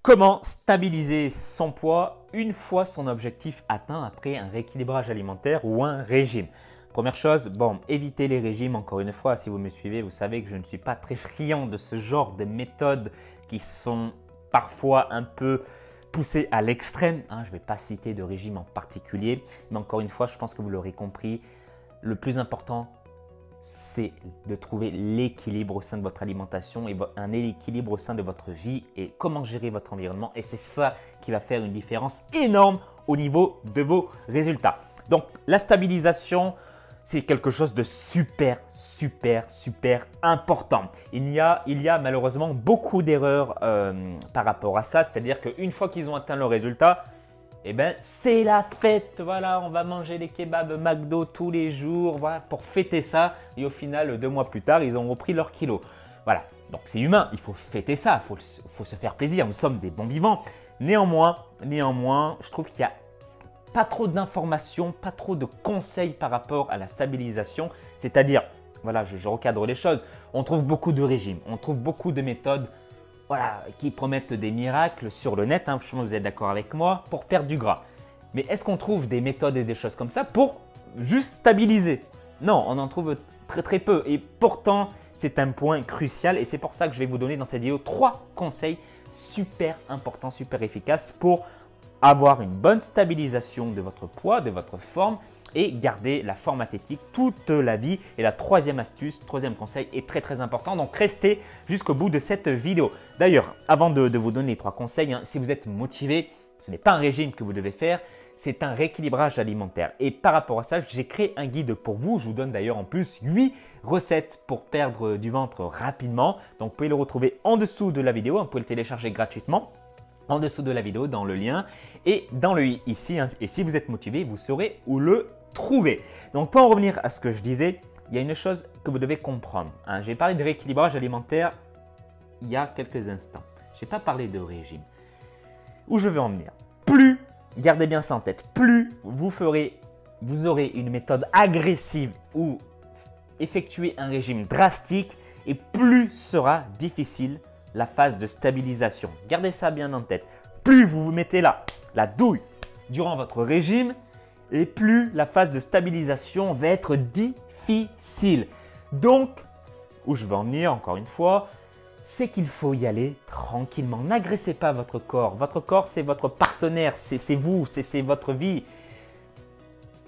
Comment stabiliser son poids une fois son objectif atteint après un rééquilibrage alimentaire ou un régime? Première chose, évitez les régimes. Encore une fois, si vous me suivez, vous savez que je ne suis pas très friand de ce genre de méthodes qui sont parfois un peu poussées à l'extrême. Je ne vais pas citer de régime en particulier, mais encore une fois, je pense que vous l'aurez compris, le plus important, c'est de trouver l'équilibre au sein de votre alimentation et un équilibre au sein de votre vie et comment gérer votre environnement. Et c'est ça qui va faire une différence énorme au niveau de vos résultats. Donc, la stabilisation, c'est quelque chose de super important. Il y a malheureusement beaucoup d'erreurs par rapport à ça. C'est-à-dire qu'une fois qu'ils ont atteint le résultat, c'est la fête, voilà, on va manger des kebabs McDo tous les jours, voilà, pour fêter ça. Et au final, 2 mois plus tard, ils ont repris leurs kilos. Voilà, donc c'est humain, il faut fêter ça, il faut se faire plaisir, nous sommes des bons vivants. Néanmoins, je trouve qu'il n'y a pas trop d'informations, pas trop de conseils par rapport à la stabilisation. C'est-à-dire, voilà, je recadre les choses, on trouve beaucoup de régimes, on trouve beaucoup de méthodes qui promettent des miracles sur le net, je pense que vous êtes d'accord avec moi, pour perdre du gras. Mais est-ce qu'on trouve des méthodes et des choses comme ça pour juste stabiliser? Non, on en trouve très peu et pourtant c'est un point crucial et c'est pour ça que je vais vous donner dans cette vidéo 3 conseils super importants, super efficaces pour avoir une bonne stabilisation de votre poids, de votre forme et garder la forme athlétique toute la vie. Et la troisième conseil est très important. Donc, restez jusqu'au bout de cette vidéo. D'ailleurs, avant de vous donner les 3 conseils, si vous êtes motivé, ce n'est pas un régime que vous devez faire, c'est un rééquilibrage alimentaire. Et par rapport à ça, j'ai créé un guide pour vous. Je vous donne d'ailleurs en plus 8 recettes pour perdre du ventre rapidement. Donc, vous pouvez le retrouver en dessous de la vidéo. Vous pouvez le télécharger gratuitement en dessous de la vidéo dans le lien et dans le i ici. Et si vous êtes motivé, vous saurez où le trouver. Donc, pour en revenir à ce que je disais, il y a une chose que vous devez comprendre. J'ai parlé de rééquilibrage alimentaire il y a quelques instants. Je n'ai pas parlé de régime. Où je veux en venir? Plus, gardez bien ça en tête, plus vous aurez une méthode agressive ou effectuer un régime drastique et plus sera difficile la phase de stabilisation. Gardez ça bien en tête. Plus vous vous mettez la douille durant votre régime et plus la phase de stabilisation va être difficile. Donc, où je veux en venir encore une fois, c'est qu'il faut y aller tranquillement. N'agressez pas votre corps. Votre corps, c'est votre partenaire, c'est vous, c'est votre vie.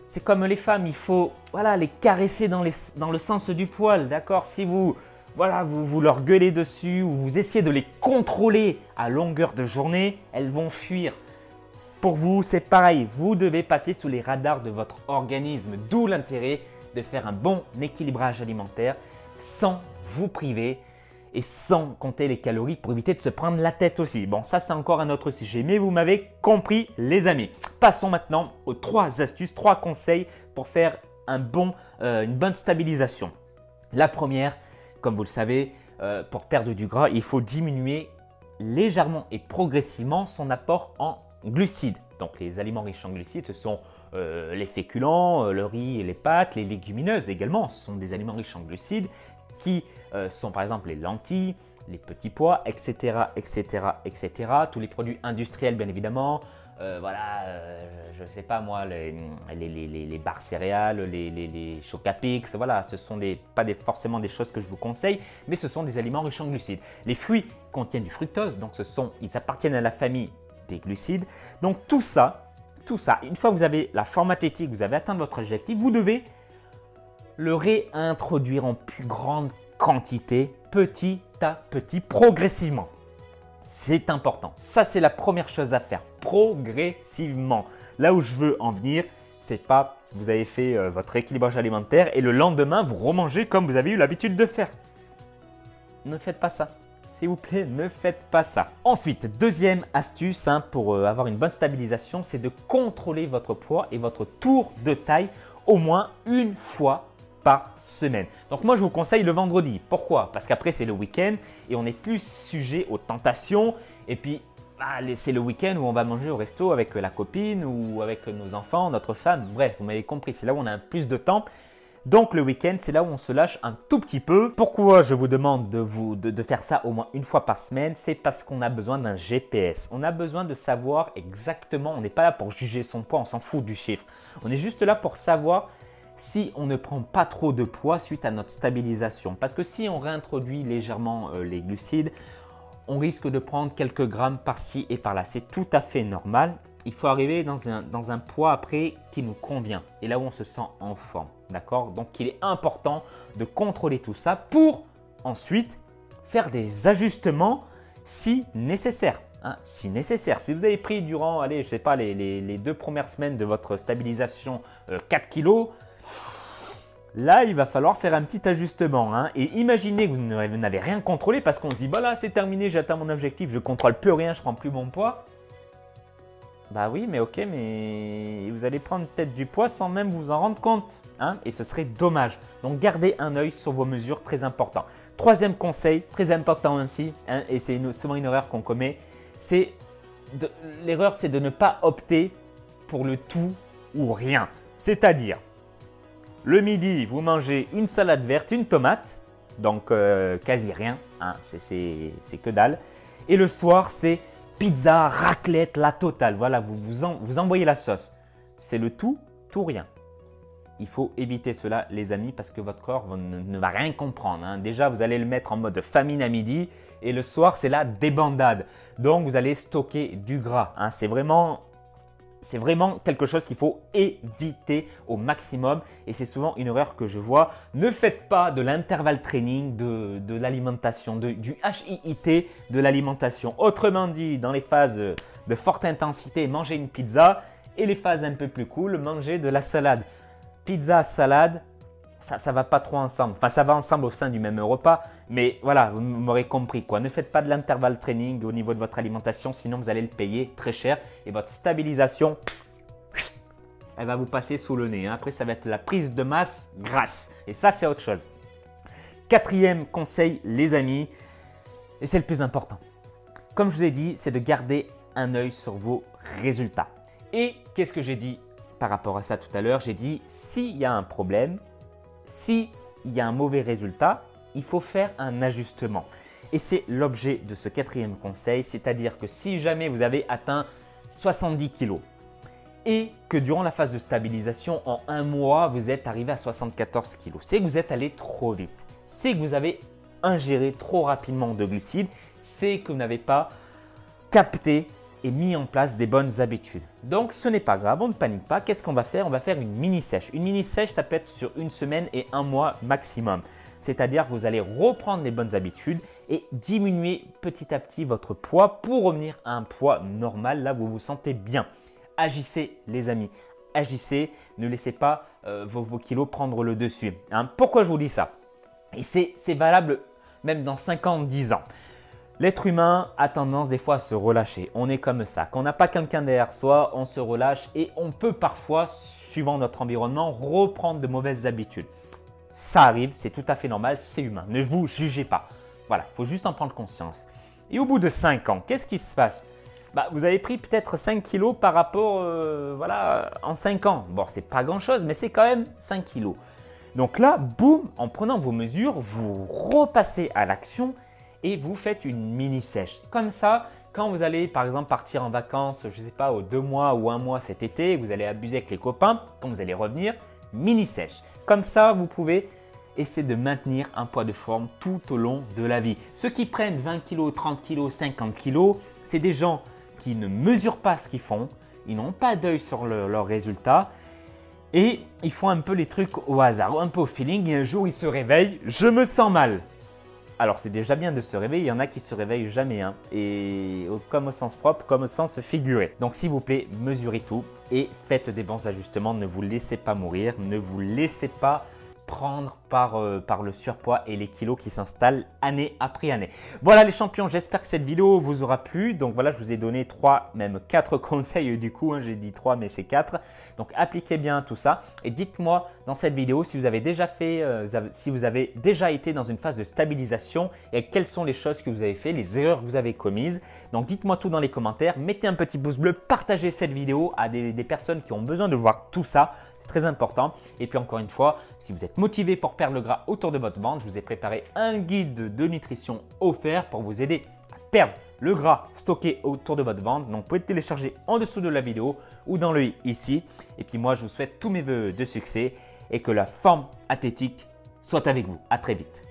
C'est comme les femmes, il faut les caresser dans le sens du poil, d'accord? Si vous leur gueulez dessus ou vous essayez de les contrôler à longueur de journée, elles vont fuir. Pour vous, c'est pareil. Vous devez passer sous les radars de votre organisme. D'où l'intérêt de faire un bon équilibrage alimentaire sans vous priver et sans compter les calories pour éviter de se prendre la tête aussi. Bon, ça, c'est encore un autre sujet, mais vous m'avez compris, les amis. Passons maintenant aux 3 astuces, 3 conseils pour faire une bonne stabilisation. La première, comme vous le savez, pour perdre du gras, il faut diminuer légèrement et progressivement son apport en glucides. Donc, les aliments riches en glucides, ce sont les féculents, le riz et les pâtes, les légumineuses également. Ce sont des aliments riches en glucides qui sont par exemple les lentilles, les petits pois, etc. Tous les produits industriels, bien évidemment. Je ne sais pas moi, les barres céréales, les Choc-Apix, voilà, ce sont pas forcément des choses que je vous conseille, mais ce sont des aliments riches en glucides. Les fruits contiennent du fructose, donc ils appartiennent à la famille des glucides. Donc tout ça, une fois que vous avez la forme athlétique, vous avez atteint votre objectif, vous devez le réintroduire en plus grande quantité, petit à petit, progressivement. C'est important. Ça, c'est la première chose à faire, progressivement. Là où je veux en venir, c'est pas vous avez fait votre équilibrage alimentaire et le lendemain, vous remangez comme vous avez eu l'habitude de faire. Ne faites pas ça. S'il vous plaît, ne faites pas ça. Ensuite, deuxième astuce pour avoir une bonne stabilisation, c'est de contrôler votre poids et votre tour de taille au moins une fois par semaine. Donc moi, je vous conseille le vendredi. Pourquoi? Parce qu'après, c'est le week-end et on est plus sujet aux tentations. Et puis, c'est le week-end où on va manger au resto avec la copine ou avec nos enfants, notre femme. Bref, vous m'avez compris, c'est là où on a plus de temps. Donc le week-end, c'est là où on se lâche un tout petit peu. Pourquoi je vous demande de faire ça au moins une fois par semaine? C'est parce qu'on a besoin d'un GPS. On a besoin de savoir exactement, on n'est pas là pour juger son poids, on s'en fout du chiffre. On est juste là pour savoir si on ne prend pas trop de poids suite à notre stabilisation. Parce que si on réintroduit légèrement les glucides, on risque de prendre quelques grammes par-ci et par-là. C'est tout à fait normal. Il faut arriver dans un poids après qui nous convient et là où on se sent en forme. D'accord? Donc, il est important de contrôler tout ça pour ensuite faire des ajustements si nécessaire. Hein, si nécessaire. Si vous avez pris durant, allez, je sais pas, les 2 premières semaines de votre stabilisation 4 kilos, là, il va falloir faire un petit ajustement. Hein. Et imaginez que vous n'avez rien contrôlé parce qu'on se dit, bah là, c'est terminé, j'atteins mon objectif, je ne contrôle plus rien, je ne prends plus mon poids. Bah oui, mais ok, mais vous allez prendre peut-être du poids sans même vous en rendre compte. Hein, et ce serait dommage. Donc, gardez un œil sur vos mesures, très important. Troisième conseil, très important aussi, hein, et c'est souvent une erreur qu'on commet, l'erreur, c'est de ne pas opter pour le tout ou rien. C'est-à-dire, le midi, vous mangez une salade verte, une tomate, donc quasi rien, hein, c'est que dalle. Et le soir, c'est pizza, raclette, la totale. Voilà, vous envoyez la sauce. C'est le tout ou rien. Il faut éviter cela, les amis, parce que votre corps ne va rien comprendre. Hein. Déjà, vous allez le mettre en mode famine à midi et le soir, c'est la débandade. Donc, vous allez stocker du gras. Hein. C'est vraiment quelque chose qu'il faut éviter au maximum et c'est souvent une erreur que je vois. Ne faites pas de l'intervalle training, de l'alimentation, du HIIT de l'alimentation. Autrement dit, dans les phases de forte intensité, mangez une pizza et les phases un peu plus cool, mangez de la salade. Pizza, salade, ça ne va pas trop ensemble. Enfin, ça va ensemble au sein du même repas, mais voilà, vous m'aurez compris quoi. Ne faites pas de l'intervalle training au niveau de votre alimentation, sinon vous allez le payer très cher et votre stabilisation, elle va vous passer sous le nez. Hein. Après, ça va être la prise de masse grasse et ça, c'est autre chose. Quatrième conseil, les amis, et c'est le plus important. Comme je vous ai dit, c'est de garder un œil sur vos résultats. Et qu'est-ce que j'ai dit par rapport à ça tout à l'heure? J'ai dit, s'il y a un problème, s'il y a un mauvais résultat, il faut faire un ajustement. Et c'est l'objet de ce quatrième conseil, c'est-à-dire que si jamais vous avez atteint 70 kg et que durant la phase de stabilisation, en un mois, vous êtes arrivé à 74 kg, c'est que vous êtes allé trop vite, c'est que vous avez ingéré trop rapidement de glucides, c'est que vous n'avez pas capté et mis en place des bonnes habitudes. Donc, ce n'est pas grave, on ne panique pas. Qu'est-ce qu'on va faire? On va faire une mini-sèche. Une mini-sèche, ça peut être sur une semaine et un mois maximum. C'est-à-dire que vous allez reprendre les bonnes habitudes et diminuer petit à petit votre poids pour revenir à un poids normal, là où vous vous sentez bien. Agissez, les amis. Agissez, ne laissez pas vos kilos prendre le dessus. Hein. Pourquoi je vous dis ça? Et c'est valable même dans 5 ans, 10 ans. L'être humain a tendance des fois à se relâcher. On est comme ça. Quand on n'a pas quelqu'un derrière soi, on se relâche et on peut parfois, suivant notre environnement, reprendre de mauvaises habitudes. Ça arrive, c'est tout à fait normal, c'est humain. Ne vous jugez pas. Voilà, il faut juste en prendre conscience. Et au bout de 5 ans, qu'est-ce qui se passe? Vous avez pris peut-être 5 kilos par rapport, en 5 ans. Bon, c'est pas grand-chose, mais c'est quand même 5 kilos. Donc là, boum, en prenant vos mesures, vous repassez à l'action et vous faites une mini-sèche. Comme ça, quand vous allez par exemple partir en vacances, je ne sais pas, aux 2 mois ou 1 mois cet été, vous allez abuser avec les copains, quand vous allez revenir, mini-sèche. Comme ça, vous pouvez essayer de maintenir un poids de forme tout au long de la vie. Ceux qui prennent 20 kg, 30 kg, 50 kg, c'est des gens qui ne mesurent pas ce qu'ils font, ils n'ont pas d'œil sur leurs résultats et ils font un peu les trucs au hasard, un peu au feeling et un jour ils se réveillent, je me sens mal. Alors, c'est déjà bien de se réveiller. Il y en a qui se réveillent jamais. Hein, et comme au sens propre, comme au sens figuré. Donc, s'il vous plaît, mesurez tout et faites des bons ajustements. Ne vous laissez pas mourir. Ne vous laissez pas prendre par le surpoids et les kilos qui s'installent année après année. Voilà les champions, j'espère que cette vidéo vous aura plu. Donc voilà, je vous ai donné 3, même 4 conseils du coup. Hein, j'ai dit 3, mais c'est 4. Donc appliquez bien tout ça et dites-moi dans cette vidéo si vous avez déjà fait, si vous avez déjà été dans une phase de stabilisation et quelles sont les choses que vous avez fait, les erreurs que vous avez commises. Donc dites-moi tout dans les commentaires, mettez un petit pouce bleu, partagez cette vidéo à des personnes qui ont besoin de voir tout ça. C'est très important. Et puis encore une fois, si vous êtes motivé pour perdre le gras autour de votre ventre, je vous ai préparé un guide de nutrition offert pour vous aider à perdre le gras stocké autour de votre ventre. Donc, vous pouvez le télécharger en dessous de la vidéo ou dans le i ici. Et puis moi, je vous souhaite tous mes vœux de succès et que la forme athlétique soit avec vous. À très vite.